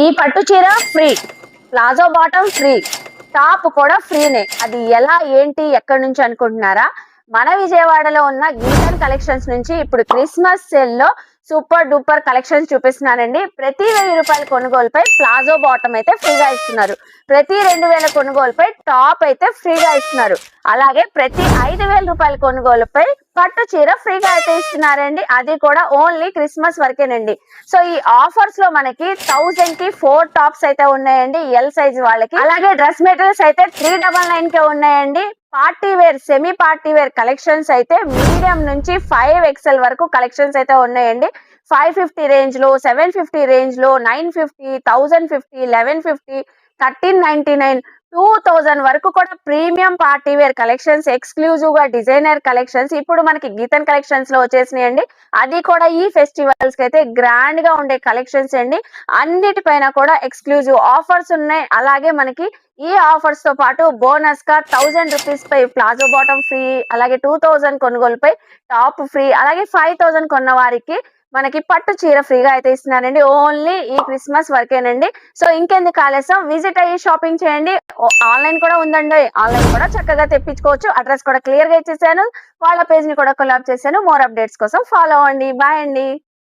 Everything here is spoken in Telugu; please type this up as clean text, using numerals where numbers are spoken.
ఈ పట్టు చీర free, palazzo bottom free, top కూడా ఫ్రీనే. అది ఎలా ఏంటి ఎక్కడి నుంచి అనుకుంటున్నారా? మన విజయవాడలో ఉన్న గీతన్ కలెక్షన్స్ నుంచి ఇప్పుడు క్రిస్మస్ సేల్ లో సూపర్ డూపర్ కలెక్షన్స్ చూపిస్తున్నానండి. ప్రతి 1000 రూపాయల కొనుగోలుపై ప్లాజో బాటమ్ అయితే ఫ్రీగా ఇస్తున్నారు. ప్రతి 2000 కొనుగోలుపై టాప్ అయితే ఫ్రీగా ఇస్తున్నారు. అలాగే ప్రతి 5000 రూపాయల కొనుగోలుపై పట్టు చీర ఫ్రీగా అయితే ఇస్తున్నారండి. అది కూడా ఓన్లీ క్రిస్మస్ వరకేనండి. సో ఈ ఆఫర్స్ లో మనకి 1000 కి 4 టాప్స్ అయితే ఉన్నాయండి ఎల్ సైజ్ వాళ్ళకి. అలాగే డ్రెస్ మెటీరియల్స్ అయితే 399 కే ఉన్నాయండి. Party wear, semi party wear collections అయితే మీడియం నుంచి 5XL వరకు కలెక్షన్స్ అయితే ఉన్నాయండి. 550 రేంజ్ లో, 750 రేంజ్ లో, 950, 1050, 1150, 1399, 2000 వరకు కూడా premium party wear collections, exclusive గా డిజైనర్ కలెక్షన్స్ ఇప్పుడు మనకి గీతన్ కలెక్షన్స్ లో వచ్చేసినాయండి. అది కూడా ఈ ఫెస్టివల్స్ కి అయితే గ్రాండ్ గా ఉండే కలెక్షన్స్ అండి. అన్నిటిపైన కూడా ఎక్స్క్లూజివ్ ఆఫర్స్ ఉన్నాయి. అలాగే మనకి ఈ ఆఫర్స్ తో పాటు బోనస్ గా 1000 రూపీస్ పై ప్లాజో బాటమ్ ఫ్రీ, అలాగే 2000 కొనుగోలుపై టాప్ ఫ్రీ, అలాగే 5000 కొన్న వారికి మనకి పట్టు చీర ఫ్రీగా అయితే ఇస్తున్నారండి. ఓన్లీ ఈ క్రిస్మస్ వరకేనండి. సో ఇంకెందుకు ఆలస్యం, విజిట్ అయ్యి షాపింగ్ చేయండి. ఆన్లైన్ కూడా ఉందండి, ఆన్లైన్ కూడా చక్కగా తెప్పించుకోవచ్చు. అడ్రస్ కూడా క్లియర్ గా ఇచ్చేసాను, వాళ్ళ పేజ్ ని కూడా కొలాబ్ చేశాను. మోర్ అప్డేట్స్ కోసం ఫాలో అవ్వండి. బాయ్ అండి.